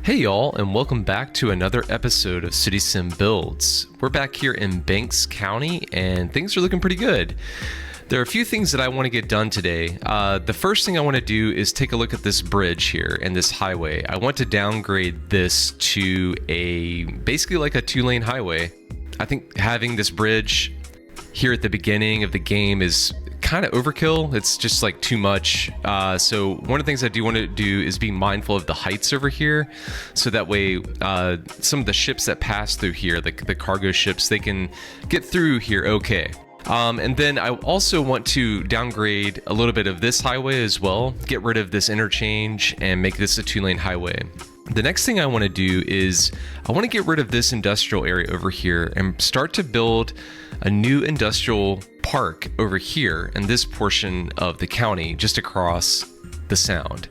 Hey y'all, and welcome back to another episode of City Sim Builds. We're back here in Banks County, and things are looking pretty good. There are a few things that I want to get done today. The first thing I want to do is take a look at this bridge here and this highway. I want to downgrade this to basically like a 2-lane highway. I think having this bridge here at the beginning of the game is kind of overkill. It's just like too much. So one of the things I do want to do is be mindful of the heights over here, so that way some of the ships that pass through here, the cargo ships, they can get through here okay. And then I also want to downgrade a little bit of this highway as well, get rid of this interchange and make this a 2-lane highway. The next thing I want to do is I want to get rid of this industrial area over here and start to build a new industrial park over here in this portion of the county, just across the sound.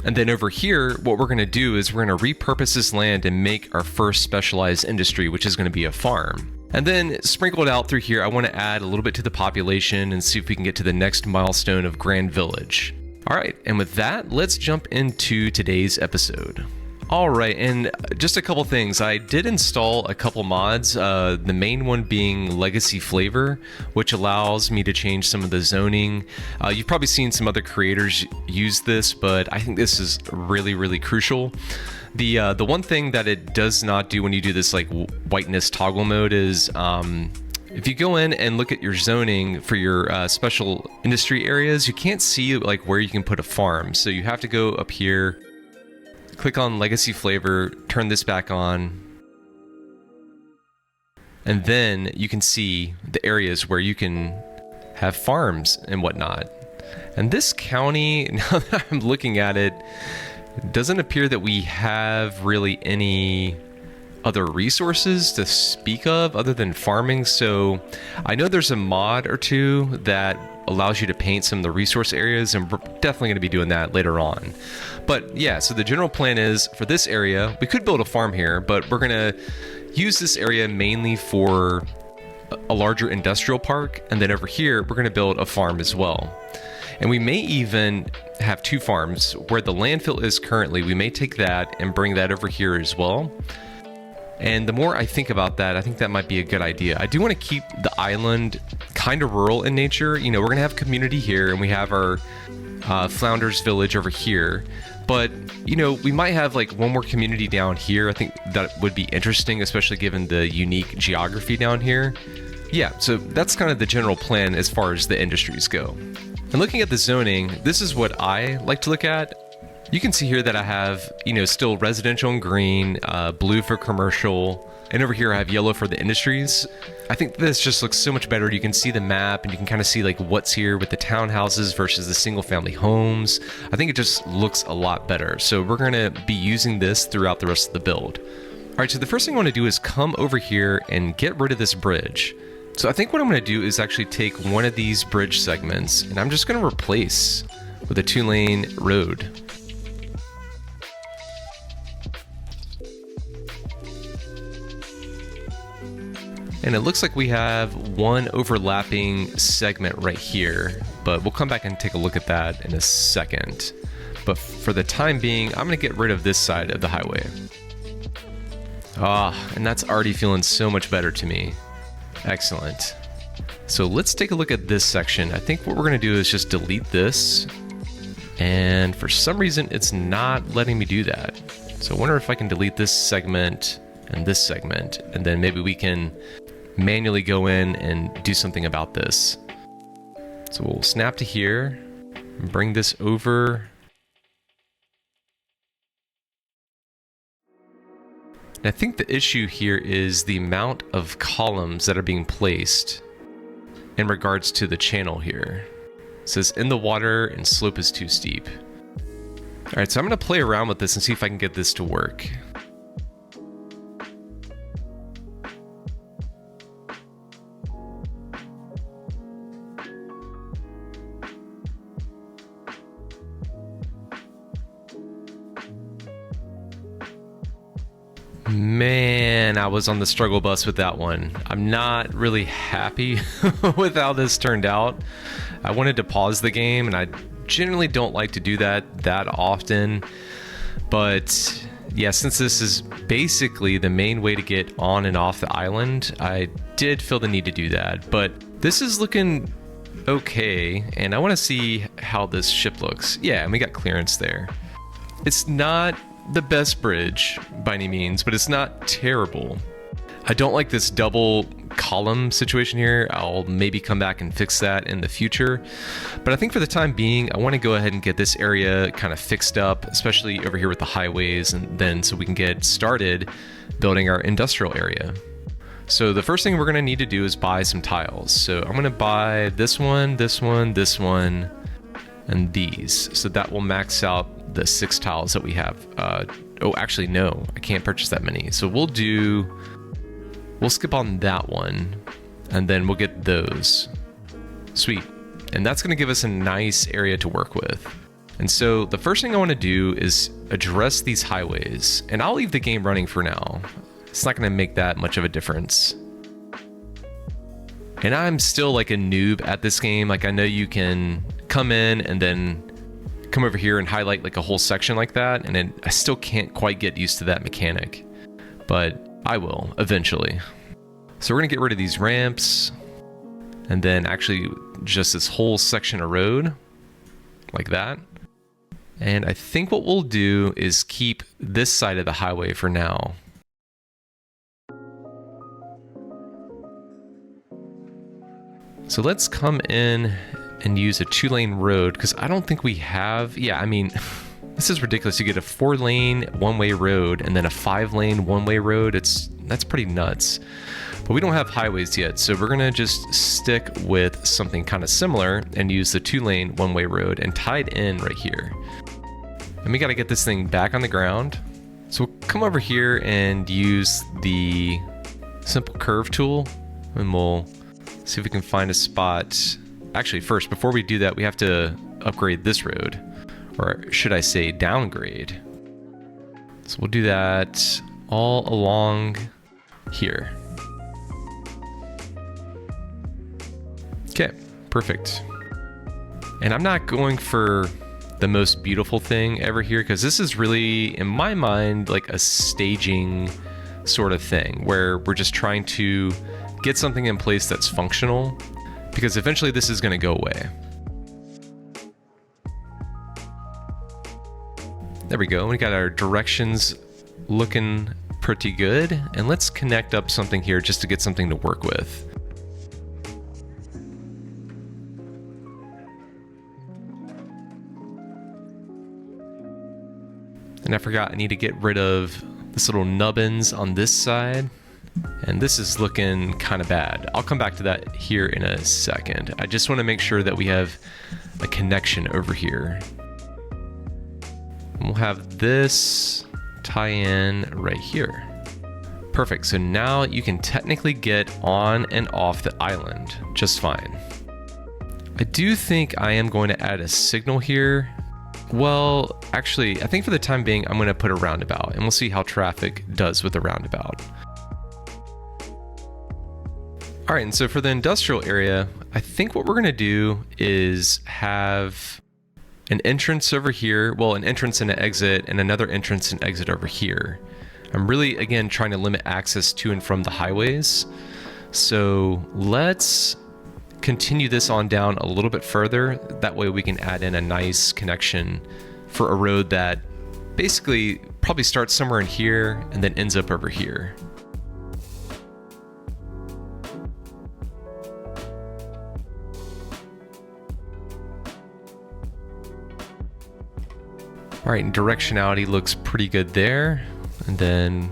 And then over here, what we're going to do is we're going to repurpose this land and make our first specialized industry, which is going to be a farm. And then sprinkled out through here, I want to add a little bit to the population and see if we can get to the next milestone of Grand Village. All right, and with that, let's jump into today's episode. All right, and just a couple things. I did install a couple mods, the main one being Legacy Flavor, which allows me to change some of the zoning. You've probably seen some other creators use this, but I think this is really, really crucial. The one thing that it does not do when you do this like whiteness toggle mode is if you go in and look at your zoning for your special industry areas, you can't see like where you can put a farm. So you have to go up here, click on Legacy Flavor, turn this back on, and then you can see the areas where you can have farms and whatnot. And this county, now that I'm looking at it, doesn't appear that we have really any other resources to speak of other than farming. So I know there's a mod or two that allows you to paint some of the resource areas, and we're definitely going to be doing that later on. But yeah, so the general plan is for this area, we could build a farm here, but we're going to use this area mainly for a larger industrial park. And then over here, we're going to build a farm as well. And we may even have 2 farms. Where the landfill is currently, we may take that and bring that over here as well. And the more I think about that, I think that might be a good idea. I do want to keep the island kind of rural in nature. You know, we're going to have community here, and we have our Flounders Village over here. But, you know, we might have like one more community down here. I think that would be interesting, especially given the unique geography down here. Yeah, so that's kind of the general plan as far as the industries go. And looking at the zoning, this is what I like to look at. You can see here that I have, you know, still residential and green, blue for commercial, and over here I have yellow for the industries. I think this just looks so much better. You can see the map and you can kind of see like what's here with the townhouses versus the single family homes. I think it just looks a lot better. So we're going to be using this throughout the rest of the build. All right, so the first thing I want to do is come over here and get rid of this bridge. So I think what I'm going to do is actually take one of these bridge segments and I'm just going to replace with a 2-lane road. And it looks like we have one overlapping segment right here, but we'll come back and take a look at that in a second. But for the time being, I'm going to get rid of this side of the highway. And that's already feeling so much better to me. Excellent. So let's take a look at this section. I think what we're going to do is just delete this. And for some reason, it's not letting me do that. So I wonder if I can delete this segment and this segment, and then maybe we can manually go in and do something about this. So we'll snap to here and bring this over. And I think the issue here is the amount of columns that are being placed in regards to the channel here. It says in the water and slope is too steep. All right, so I'm going to play around with this and see if I can get this to work. Man, I was on the struggle bus with that one. I'm not really happy with how this turned out. I wanted to pause the game, and I generally don't like to do that often, but yeah, since this is basically the main way to get on and off the island, I did feel the need to do that. But this is looking okay, and I want to see how this ship looks. Yeah, and we got clearance there. It's not the best bridge by any means, but it's not terrible. I don't like this double column situation here. I'll maybe come back and fix that in the future. But I think for the time being, I want to go ahead and get this area kind of fixed up, especially over here with the highways, and then so we can get started building our industrial area. So the first thing we're going to need to do is buy some tiles. So I'm going to buy this one, this one, this one, and these. So that will max out the 6 tiles that we have. Oh, actually, no, I can't purchase that many. So we'll skip on that one, and then we'll get those. Sweet. And that's going to give us a nice area to work with. And so the first thing I want to do is address these highways, and I'll leave the game running for now. It's not going to make that much of a difference. And I'm still like a noob at this game. Like, I know you can come in and then come over here and highlight like a whole section like that, and then I still can't quite get used to that mechanic, but I will eventually. So we're gonna get rid of these ramps, and then actually just this whole section of road like that. And I think what we'll do is keep this side of the highway for now. So let's come in and use a 2-lane road, because I don't think we have, yeah, I mean, this is ridiculous. You get a 4-lane one-way road and then a 5-lane one-way road. That's pretty nuts. But we don't have highways yet, so we're gonna just stick with something kind of similar and use the 2-lane one-way road and tie it in right here. And we gotta get this thing back on the ground. So we'll come over here and use the simple curve tool, and we'll see if we can find a spot. Actually, first, before we do that, we have to upgrade this road, or should I say downgrade. So we'll do that all along here. Okay, perfect. And I'm not going for the most beautiful thing ever here, because this is really, in my mind, like a staging sort of thing, where we're just trying to get something in place that's functional, because eventually this is going to go away. There we go. We got our directions looking pretty good, and let's connect up something here just to get something to work with. And I forgot, I need to get rid of this little nubbins on this side. And this is looking kind of bad. I'll come back to that here in a second. I just want to make sure that we have a connection over here. And we'll have this tie in right here. Perfect. So now you can technically get on and off the island just fine. I do think I am going to add a signal here. Well, actually, I think for the time being, I'm going to put a roundabout, and we'll see how traffic does with the roundabout. All right, and so for the industrial area, I think what we're gonna do is have an entrance over here, well, an entrance and an exit, and another entrance and exit over here. I'm really, again, trying to limit access to and from the highways. So let's continue this on down a little bit further. That way we can add in a nice connection for a road that basically probably starts somewhere in here and then ends up over here. All right, and directionality looks pretty good there. And then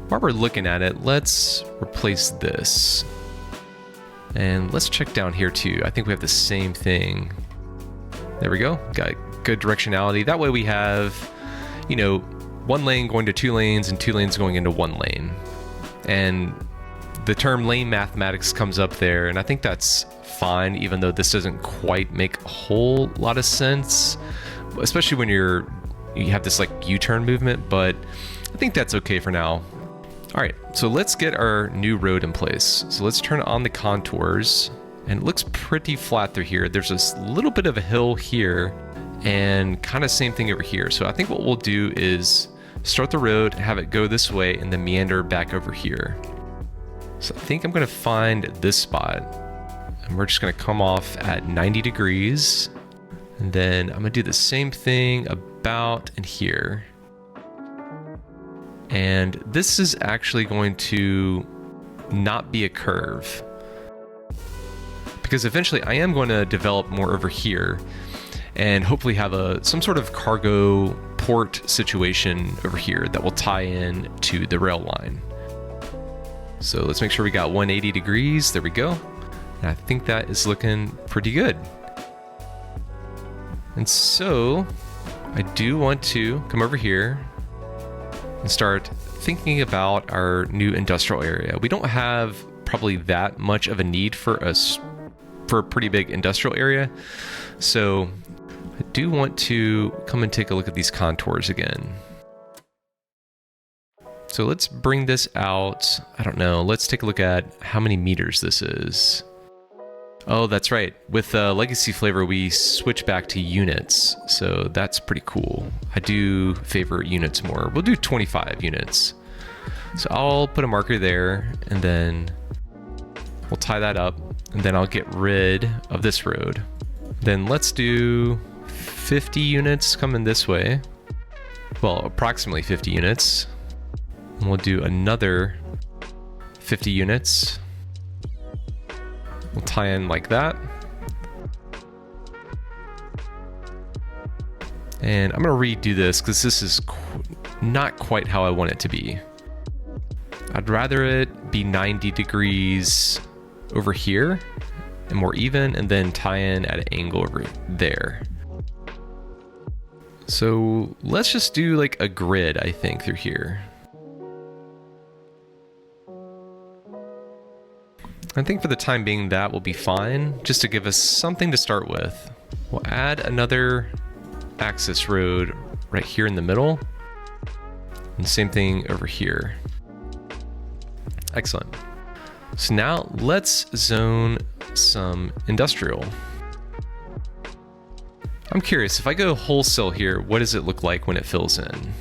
while we're looking at it, let's replace this. And let's check down here too. I think we have the same thing. There we go, got good directionality. That way we have, you know, 1 lane going to 2 lanes and 2 lanes going into 1 lane. And the term lane mathematics comes up there, and I think that's fine, even though this doesn't quite make a whole lot of sense, especially when you have this like U-turn movement, but I think that's okay for now. All right, so let's get our new road in place. So let's turn on the contours, and it looks pretty flat through here. There's this little bit of a hill here and kind of same thing over here. So I think what we'll do is start the road, have it go this way, and then meander back over here. So I think I'm gonna find this spot, and we're just gonna come off at 90 degrees, and then I'm gonna do the same thing about in here. And this is actually going to not be a curve, because eventually I am going to develop more over here and hopefully have some sort of cargo port situation over here that will tie in to the rail line. So let's make sure we got 180 degrees. There we go. And I think that is looking pretty good. And so I do want to come over here and start thinking about our new industrial area. We don't have probably that much of a need for a pretty big industrial area. So I do want to come and take a look at these contours again. So let's bring this out. I don't know. Let's take a look at how many meters this is. Oh, that's right. With Legacy Flavor, we switch back to units. So that's pretty cool. I do favor units more. We'll do 25 units. So I'll put a marker there, and then we'll tie that up, and then I'll get rid of this road. Then let's do 50 units coming this way. Well, approximately 50 units. And we'll do another 50 units. We'll tie in like that. And I'm going to redo this because this is not quite how I want it to be. I'd rather it be 90 degrees over here and more even, and then tie in at an angle over there. So let's just do like a grid, I think, through here. I think for the time being that will be fine, just to give us something to start with. We'll add another access road right here in the middle, and same thing over here. Excellent. So now let's zone some industrial. I'm curious, if I go wholesale here, what does it look like when it fills in?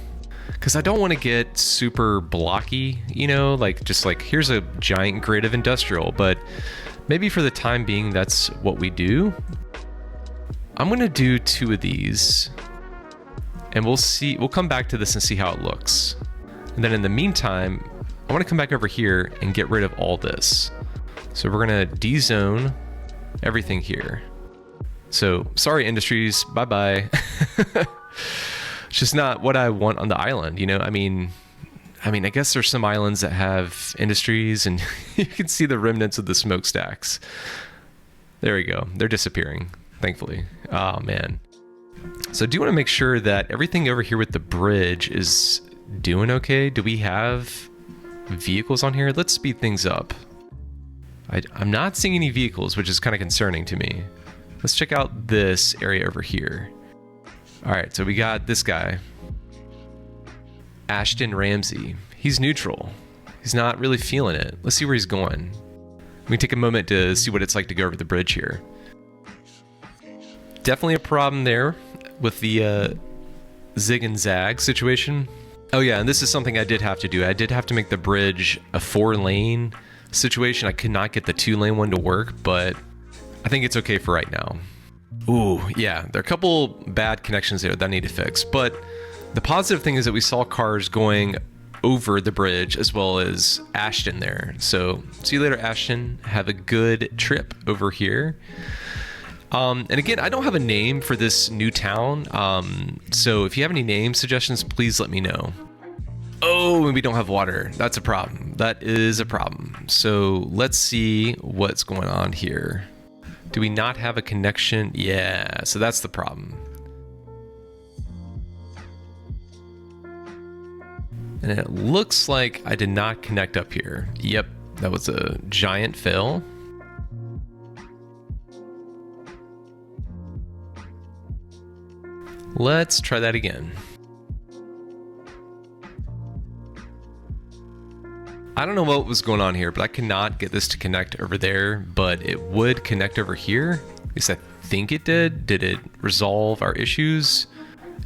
Because I don't want to get super blocky, you know, like just like here's a giant grid of industrial, but maybe for the time being, that's what we do. I'm going to do 2 of these, and we'll come back to this and see how it looks. And then in the meantime, I want to come back over here and get rid of all this. So we're going to de-zone everything here. So sorry, industries, bye-bye. It's just not what I want on the island, you know? I mean, I guess there's some islands that have industries, and you can see the remnants of the smokestacks. There we go. They're disappearing, thankfully. Oh, man. So I do want to make sure that everything over here with the bridge is doing okay. Do we have vehicles on here? Let's speed things up. I'm not seeing any vehicles, which is kind of concerning to me. Let's check out this area over here. All right, so we got this guy, Ashton Ramsey. He's neutral. He's not really feeling it. Let's see where he's going. We can take a moment to see what it's like to go over the bridge here. Definitely a problem there with the zig and zag situation. Oh yeah, and this is something I did have to do. I did have to make the bridge a 4-lane situation. I could not get the 2-lane one to work, but I think it's okay for right now. Ooh, yeah, there are a couple bad connections there that I need to fix, but the positive thing is that we saw cars going over the bridge as well as Ashton there. So see you later, Ashton. Have a good trip over here. And again, I don't have a name for this new town, so if you have any name suggestions, please let me know. Oh, and we don't have water. That's a problem. That is a problem. So let's see what's going on here. Do we not have a connection? Yeah, so that's the problem. And it looks like I did not connect up here. Yep, that was a giant fail. Let's try that again. I don't know what was going on here, but I cannot get this to connect over there, but it would connect over here. At least I think it did. Did it resolve our issues?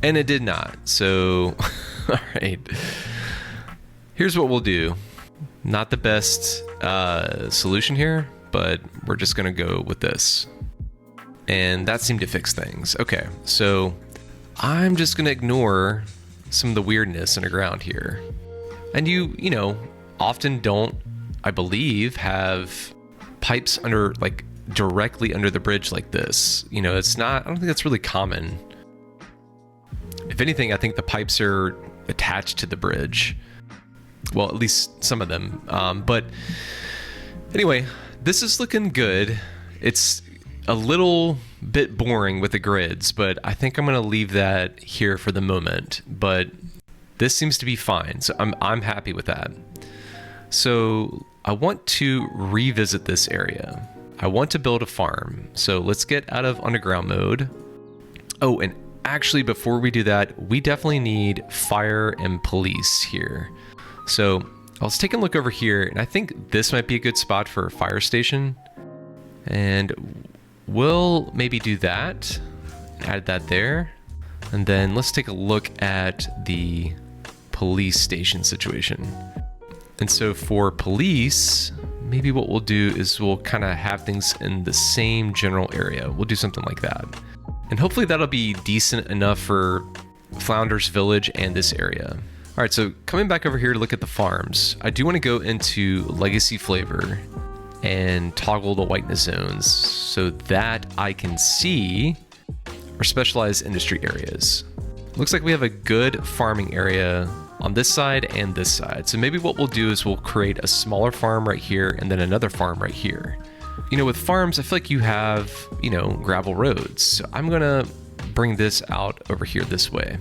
And it did not. So All right. Here's what we'll do. Not the best solution here, but we're just going to go with this. And that seemed to fix things. Okay, so I'm just going to ignore some of the weirdness underground here. And you know, often don't, I believe, have pipes under, like, directly under the bridge like this. You know, it's not, I don't think that's really common. If anything, I think the pipes are attached to the bridge. Well, at least some of them. But anyway, this is looking good. It's a little bit boring with the grids, but I think I'm going to leave that here for the moment. But this seems to be fine, so I'm happy with that. So I want to revisit this area. I want to build a farm. So let's get out of underground mode. Oh, and actually, before we do that, we definitely need fire and police here. So I was taking a look over here, and I think this might be a good spot for a fire station. And we'll maybe do that, add that there. And then let's take a look at the police station situation. And so for police, maybe what we'll do is we'll kind of have things in the same general area. We'll do something like that. And hopefully that'll be decent enough for Flounders Village and this area. All right, so coming back over here to look at the farms, I do want to go into Legacy Flavor and toggle the whiteness zones so that I can see our specialized industry areas. Looks like we have a good farming area on this side and this side. So maybe what we'll do is we'll create a smaller farm right here and then another farm right here. You know, with farms, I feel like you have, you know, gravel roads. So I'm gonna bring this out over here this way.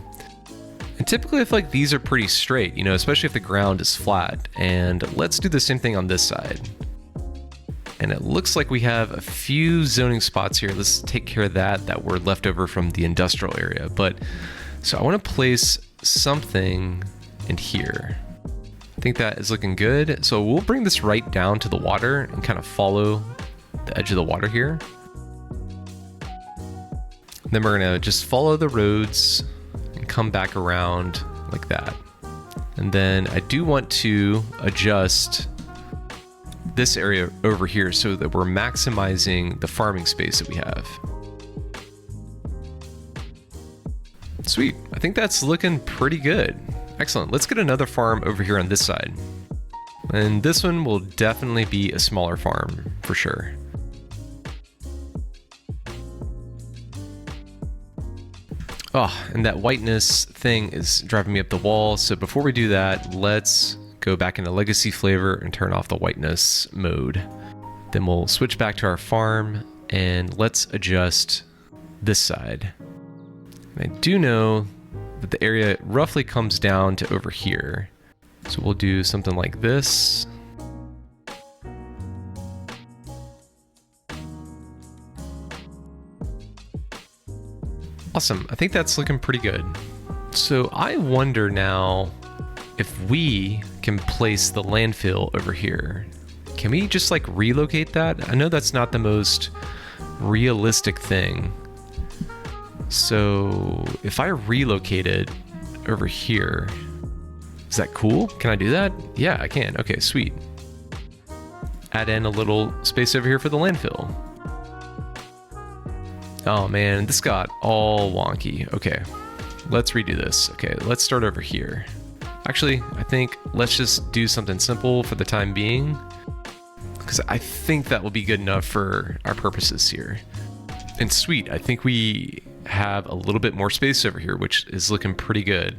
And typically I feel like these are pretty straight, you know, especially if the ground is flat. And let's do the same thing on this side. And it looks like we have a few zoning spots here. Let's take care of that were left over from the industrial area. But so I want to place something in here. I think that is looking good. So we'll bring this right down to the water and kind of follow the edge of the water here. Then we're gonna just follow the roads and come back around like that. And then I do want to adjust this area over here so that we're maximizing the farming space that we have. Sweet, I think that's looking pretty good. Excellent, let's get another farm over here on this side. And this one will definitely be a smaller farm for sure. Oh, and that whiteness thing is driving me up the wall. So before we do that, let's go back into Legacy Flavor and turn off the whiteness mode. Then we'll switch back to our farm and let's adjust this side. And I do know that the area roughly comes down to over here. So we'll do something like this. Awesome, I think that's looking pretty good. So I wonder now if we can place the landfill over here. Can we just like relocate that? I know that's not the most realistic thing. So if I relocate it over here, is that cool? Can I do that? Yeah, I can. Okay, sweet. Add in a little space over here for the landfill. Oh man, this got all wonky. Okay, let's redo this. Okay, let's start over here. Actually, I think let's just do something simple for the time being, because I think that will be good enough for our purposes here. And sweet, I think we have a little bit more space over here, which is looking pretty good.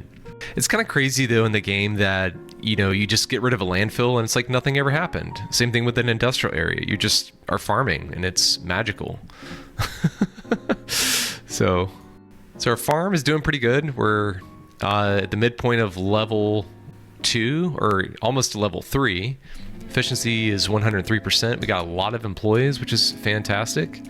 It's kind of crazy though in the game that, you know, you just get rid of a landfill and it's like nothing ever happened. Same thing with an industrial area. You just are farming and it's magical. So our farm is doing pretty good. We're at the midpoint of level 2 or almost to level 3. Efficiency is 103%. We got a lot of employees, which is fantastic.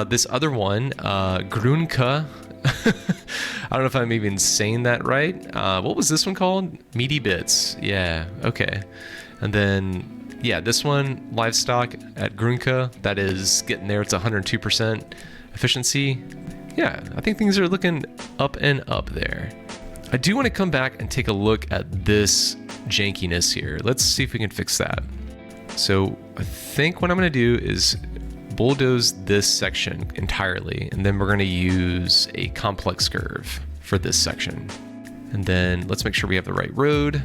This other one, Grunka, I don't know if I'm even saying that right. What was this one called? Meaty Bits. Yeah, okay. And then, yeah, this one, livestock at Grunka, that is getting there. It's 102% efficiency. Yeah, I think things are looking up and up there. I do want to come back and take a look at this jankiness here. Let's see if we can fix that. So I think what I'm going to do is bulldoze this section entirely, and then we're going to use a complex curve for this section. And then let's make sure we have the right road.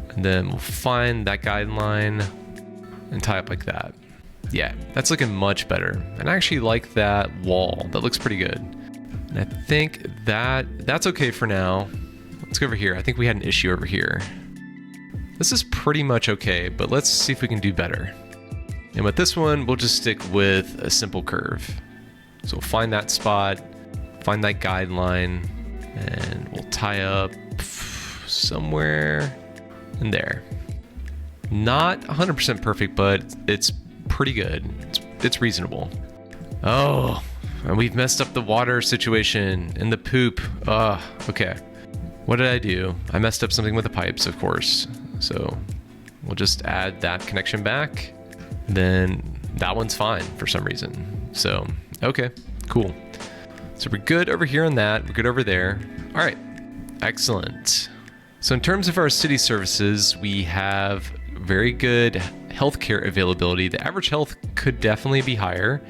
And then we'll find that guideline and tie up like that. Yeah, that's looking much better. And I actually like that wall. That looks pretty good. And I think that's okay for now. Let's go over here. I think we had an issue over here. This is pretty much okay, but let's see if we can do better. And with this one, we'll just stick with a simple curve. So we'll find that spot, find that guideline, and we'll tie up somewhere in there. Not 100% perfect, but it's pretty good. It's reasonable. Oh, and we've messed up the water situation and the poop. Okay. What did I do? I messed up something with the pipes, of course. So we'll just add that connection back. Then that one's fine for some reason. So, okay, cool. So we're good over here on that. We're good over there. All right, excellent. So in terms of our city services, we have very good healthcare availability. The average health could definitely be higher.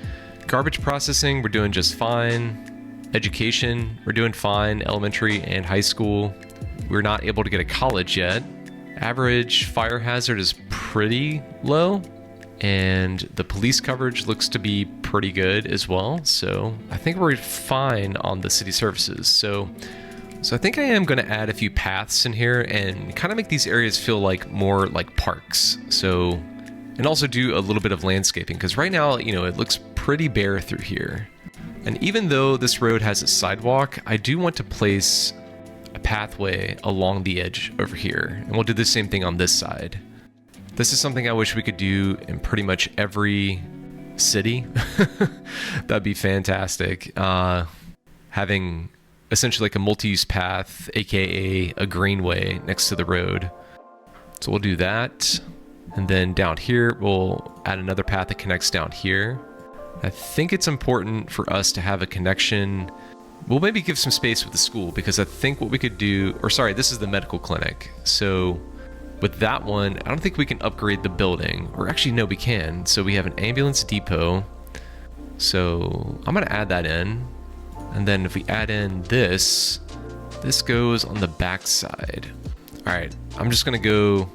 Garbage processing, we're doing just fine. Education, we're doing fine. Elementary and high school. We're not able to get a college yet. Average fire hazard is pretty low. And the police coverage looks to be pretty good as well. So I think we're fine on the city services. So I think I am going to add a few paths in here and kind of make these areas feel like more like parks. So, and also do a little bit of landscaping, because right now, you know, it looks pretty bare through here. And even though this road has a sidewalk, I do want to place a pathway along the edge over here. And we'll do the same thing on this side. This is something I wish we could do in pretty much every city. That'd be fantastic. Having essentially like a multi-use path, aka a greenway next to the road. So we'll do that. And then down here, we'll add another path that connects down here. I think it's important for us to have a connection. We'll maybe give some space with the school, because I think what we could do, or sorry, this is the medical clinic. So with that one, I don't think we can upgrade the building, or actually no, we can. So we have an ambulance depot. So I'm gonna add that in. And then if we add in this goes on the back side. All right, I'm just gonna go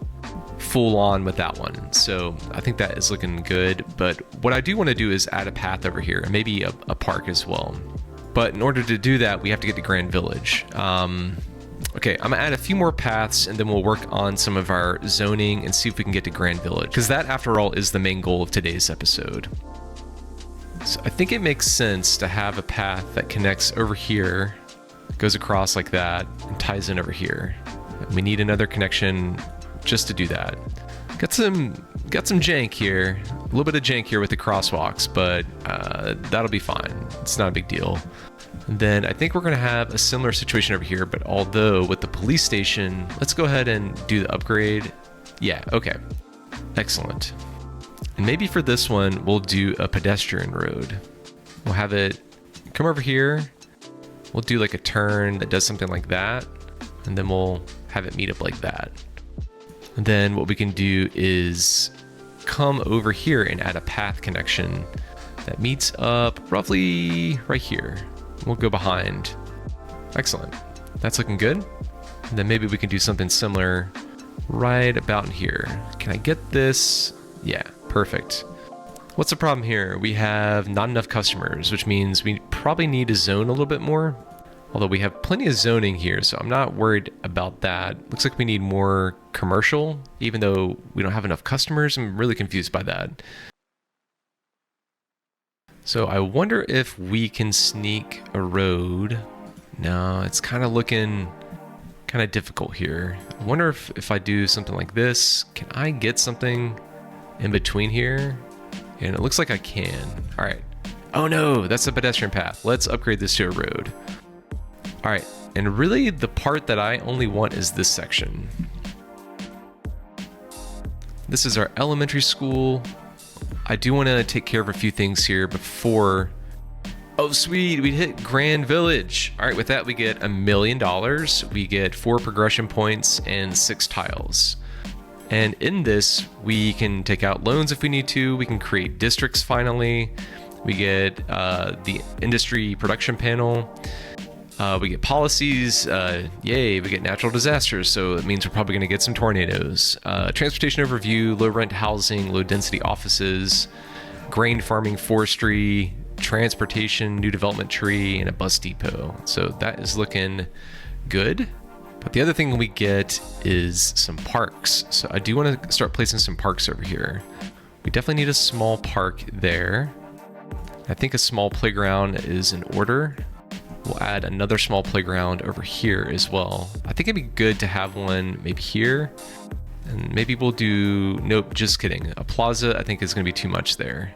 full on with that one. So I think that is looking good. But what I do wanna do is add a path over here, and maybe a park as well. But in order to do that, we have to get to Grand Village. Okay, I'm gonna add a few more paths, and then we'll work on some of our zoning and see if we can get to Grand Village, because that, after all, is the main goal of today's episode. So I think it makes sense to have a path that connects over here, goes across like that, and ties in over here. And we need another connection just to do that. Got some jank here, a little bit of jank here with the crosswalks, but that'll be fine. It's not a big deal. And then I think we're gonna have a similar situation over here, but although with the police station, let's go ahead and do the upgrade. Yeah, okay, excellent. And maybe for this one, we'll do a pedestrian road. We'll have it come over here. We'll do like a turn that does something like that. And then we'll have it meet up like that. And then what we can do is come over here and add a path connection that meets up roughly right here. We'll go behind. Excellent. That's looking good. And then maybe we can do something similar right about in here. Can I get this? Yeah, perfect. What's the problem here? We have not enough customers, which means we probably need to zone a little bit more. Although we have plenty of zoning here, so I'm not worried about that. Looks like we need more commercial, even though we don't have enough customers. I'm really confused by that. So I wonder if we can sneak a road. No, it's kind of looking kind of difficult here. I wonder if I do something like this, can I get something in between here? And it looks like I can. All right. Oh no, that's a pedestrian path. Let's upgrade this to a road. All right, and really the part that I only want is this section. This is our elementary school. I do want to take care of a few things here before Oh, sweet. We hit Grand Village. All right, with that, we get $1 million. We get 4 progression points and 6 tiles. And in this, we can take out loans if we need to. We can create districts finally. We get the industry production panel. We get policies. Yay, we get natural disasters. So it means we're probably going to get some tornadoes. Transportation overview, low rent housing, low density offices, grain farming, forestry, transportation, new development tree, and a bus depot. So that is looking good. But the other thing we get is some parks. So I do want to start placing some parks over here. We definitely need a small park there. I think a small playground is in order. We'll add another small playground over here as well. I think it'd be good to have one maybe here. And maybe we'll do, nope, just kidding. A plaza I think is gonna be too much there.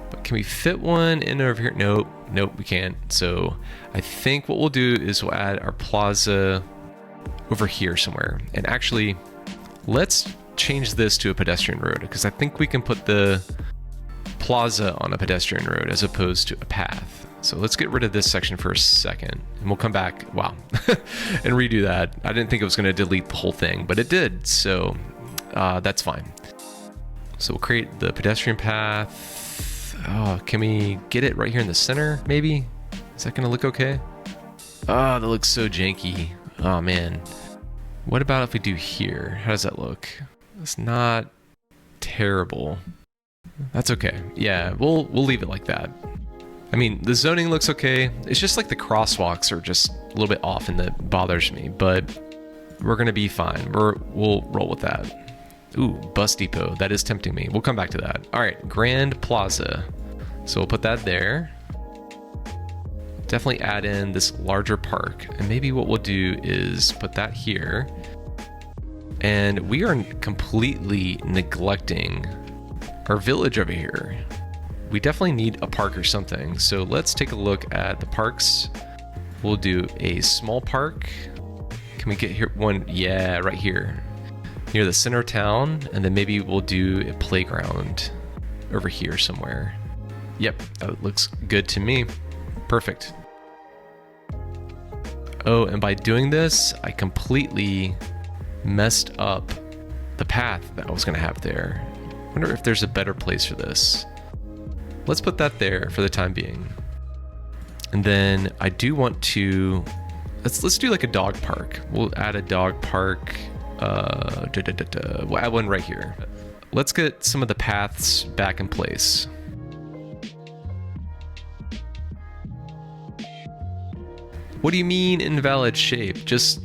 But can we fit one in over here? Nope, we can't. So I think what we'll do is we'll add our plaza over here somewhere. And actually, let's change this to a pedestrian road because I think we can put the plaza on a pedestrian road as opposed to a path. So let's get rid of this section for a second and we'll come back, wow, and redo that. I didn't think it was gonna delete the whole thing, but it did, so that's fine. So we'll create the pedestrian path. Oh, can we get it right here in the center, maybe? Is that gonna look okay? Oh, that looks so janky. Oh man. What about if we do here? How does that look? It's not terrible. That's okay. Yeah, we'll leave it like that. I mean, the zoning looks okay. It's just like the crosswalks are just a little bit off and that bothers me, but we're gonna be fine. We'll roll with that. Ooh, bus depot. That is tempting me. We'll come back to that. All right, Grand Plaza. So we'll put that there. Definitely add in this larger park. And maybe what we'll do is put that here. And we are completely neglecting our village over here. We definitely need a park or something. So let's take a look at the parks. We'll do a small park. Can we get here one? Yeah, right here. Near the center of town. And then maybe we'll do a playground over here somewhere. Yep, that looks good to me. Perfect. Oh, and by doing this, I completely messed up the path that I was gonna have there. I wonder if there's a better place for this. Let's put that there for the time being. And then I do want to, let's do like a dog park. We'll add a dog park. We'll add one right here. Let's get some of the paths back in place. What do you mean invalid shape? Just,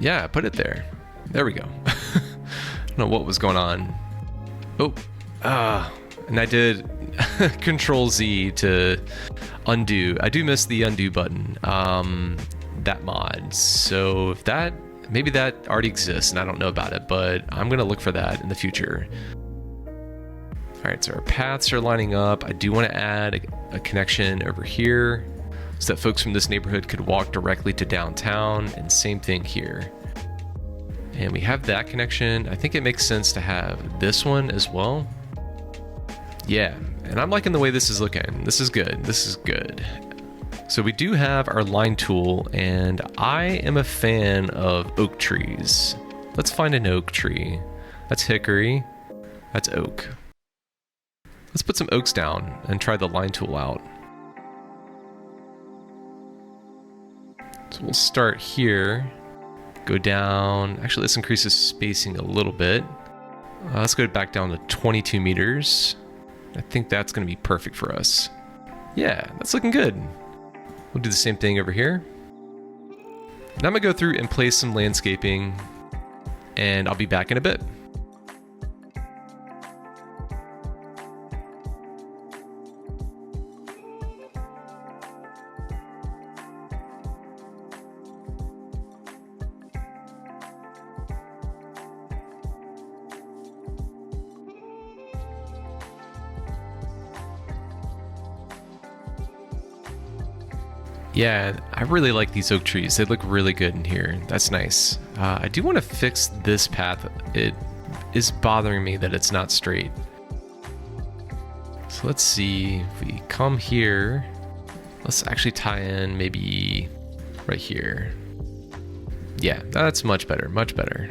yeah, put it there. There we go. I don't know what was going on. Oh, and I did Control Z to undo. I do miss the undo button, that mod. So if that, maybe that already exists and I don't know about it, but I'm gonna look for that in the future. All right, so our paths are lining up. I do wanna add a connection over here so that folks from this neighborhood could walk directly to downtown, and same thing here. And we have that connection. I think it makes sense to have this one as well. Yeah, and I'm liking the way this is looking. This is good, this is good. So we do have our line tool, and I am a fan of oak trees. Let's find an oak tree. That's hickory, that's oak. Let's put some oaks down and try the line tool out. So we'll start here, go down. Actually, let's increase the spacing a little bit. Let's go back down to 22 meters. I think that's gonna be perfect for us. Yeah, that's looking good. We'll do the same thing over here. Now I'm gonna go through and place some landscaping, and I'll be back in a bit. Yeah, I really like these oak trees. They look really good in here. That's nice. I do want to fix this path. It is bothering me that it's not straight. So let's see if we come here. Let's actually tie in maybe right here. Yeah, that's much better, much better.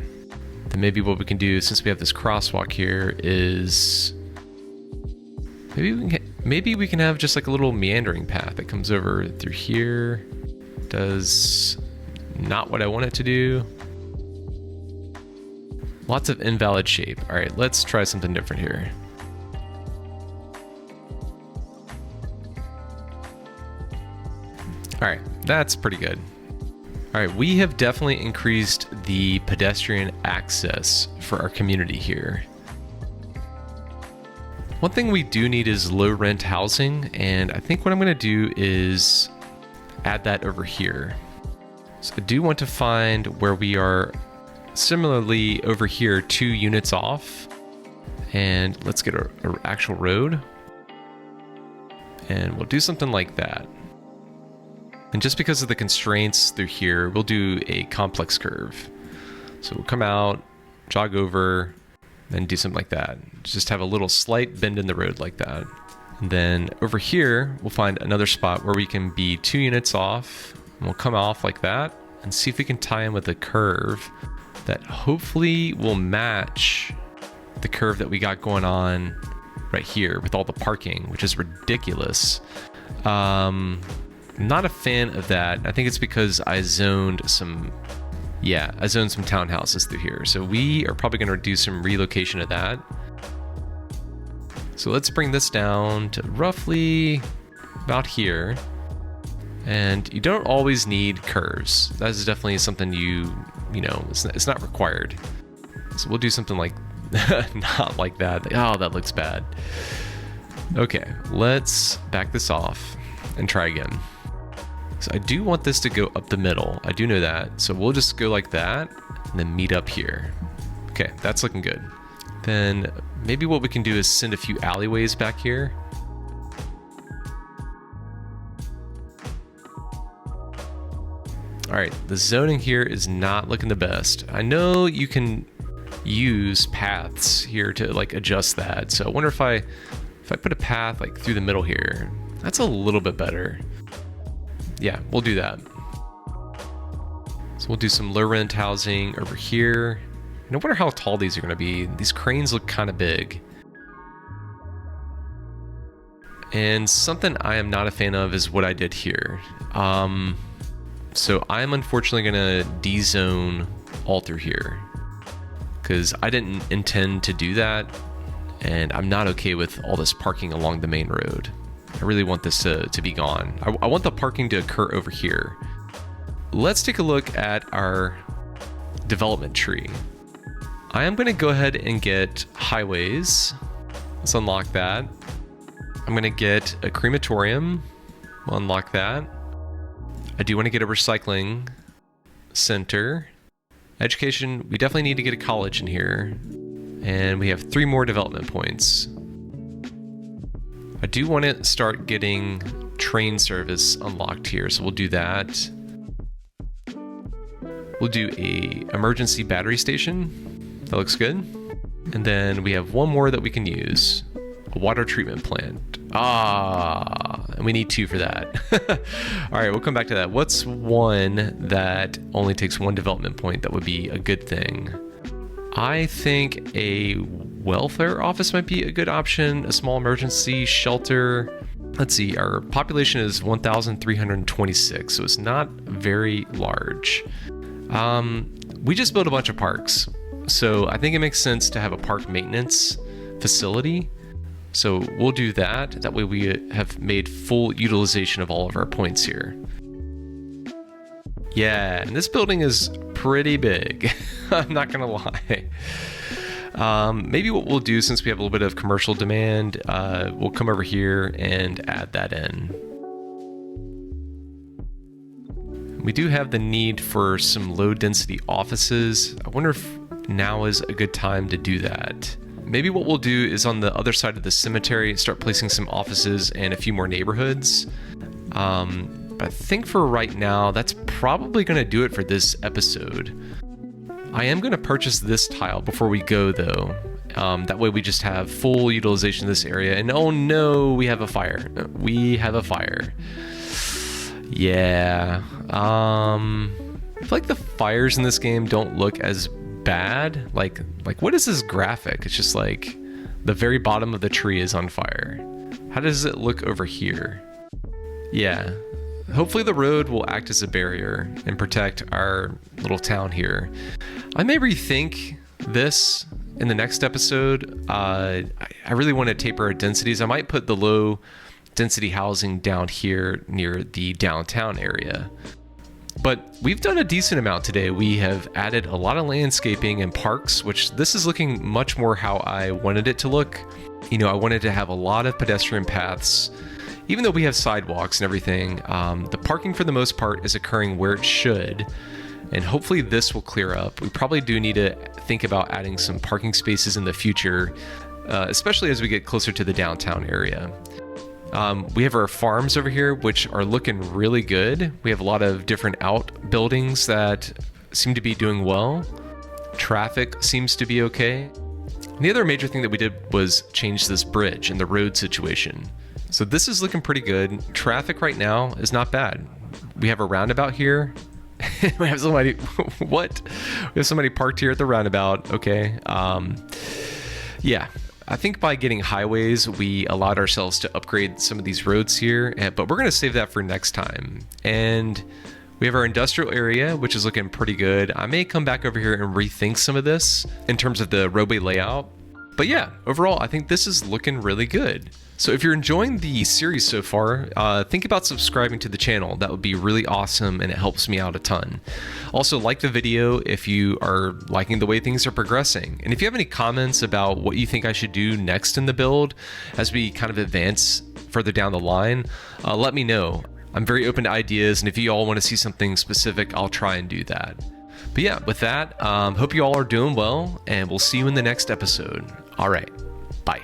Then maybe what we can do, since we have this crosswalk here, is maybe we can have just like a little meandering path that comes over through here. Does not what I want it to do. Lots of invalid shape. All right, let's try something different here. All right, that's pretty good. All right, we have definitely increased the pedestrian access for our community here. One thing we do need is low rent housing, and I think what I'm gonna do is add that over here. So I do want to find where we are similarly over here 2 units off, and let's get an actual road, and we'll do something like that. And just because of the constraints through here, we'll do a complex curve. So we'll come out, jog over, then do something like that. Just have a little slight bend in the road like that. And then over here, we'll find another spot where we can be 2 units off. And we'll come off like that and see if we can tie in with a curve that hopefully will match the curve that we got going on right here with all the parking, which is ridiculous. Not a fan of that. I think it's because I zoned some townhouses through here. So we are probably going to do some relocation of that. So let's bring this down to roughly about here. And you don't always need curves. That is definitely something it's not required. So we'll do something like, not like that. Oh, that looks bad. Okay, let's back this off and try again. So I do want this to go up the middle. I do know that. So we'll just go like that and then meet up here. Okay, that's looking good. Then maybe what we can do is send a few alleyways back here. All right, the zoning here is not looking the best. I know you can use paths here to like adjust that. So I wonder if I put a path like through the middle here, that's a little bit better. Yeah, we'll do that. So we'll do some low rent housing over here. And I wonder how tall these are going to be. These cranes look kind of big. And something I am not a fan of is what I did here. So I'm unfortunately going to de-zone all through here because I didn't intend to do that. And I'm not okay with all this parking along the main road. I really want this to be gone. I want the parking to occur over here. Let's take a look at our development tree. I am going to go ahead and get highways. Let's unlock that. I'm going to get a crematorium. We'll unlock that. I do want to get a recycling center. Education, we definitely need to get a college in here. And we have 3 more development points. I do want to start getting train service unlocked here, so we'll do that. We'll do a emergency battery station. That looks good. And then we have 1 more that we can use. A water treatment plant. And we need 2 for that. All right, we'll come back to that. What's one that only takes 1 development point that would be a good thing? I think a welfare office might be a good option, a small emergency shelter. Let's see, our population is 1,326, so it's not very large. We just built a bunch of parks, so I think it makes sense to have a park maintenance facility. So we'll do that. That way we have made full utilization of all of our points here. Yeah, and this building is pretty big. I'm not gonna lie. Maybe what we'll do, since we have a little bit of commercial demand, we'll come over here and add that in. We do have the need for some low density offices. I wonder if now is a good time to do that. Maybe what we'll do is on the other side of the cemetery, start placing some offices and a few more neighborhoods. But I think for right now, that's probably going to do it for this episode. I am going to purchase this tile before we go, though. That way we just have full utilization of this area. And oh no, we have a fire. We have a fire. Yeah. I feel like the fires in this game don't look as bad. Like what is this graphic? It's just like the very bottom of the tree is on fire. How does it look over here? Yeah. Hopefully the road will act as a barrier and protect our little town here. I may rethink this in the next episode. I really want to taper our densities. I might put the low density housing down here near the downtown area. But we've done a decent amount today. We have added a lot of landscaping and parks, which this is looking much more how I wanted it to look. You know, I wanted to have a lot of pedestrian paths. Even though we have sidewalks and everything, the parking for the most part is occurring where it should. And hopefully this will clear up. We probably do need to think about adding some parking spaces in the future, especially as we get closer to the downtown area. We have our farms over here, which are looking really good. We have a lot of different outbuildings that seem to be doing well. Traffic seems to be okay. And the other major thing that we did was change this bridge and the road situation. So this is looking pretty good. Traffic right now is not bad. We have a roundabout here. We have somebody, what? We have somebody parked here at the roundabout. Okay. Yeah. I think by getting highways, we allowed ourselves to upgrade some of these roads here, but we're going to save that for next time. And we have our industrial area, which is looking pretty good. I may come back over here and rethink some of this in terms of the roadway layout. But yeah, overall, I think this is looking really good. So if you're enjoying the series so far, think about subscribing to the channel. That would be really awesome and it helps me out a ton. Also, like the video if you are liking the way things are progressing. And if you have any comments about what you think I should do next in the build as we kind of advance further down the line, let me know. I'm very open to ideas, and if you all want to see something specific, I'll try and do that. But yeah, with that, hope you all are doing well, and we'll see you in the next episode. All right, bye.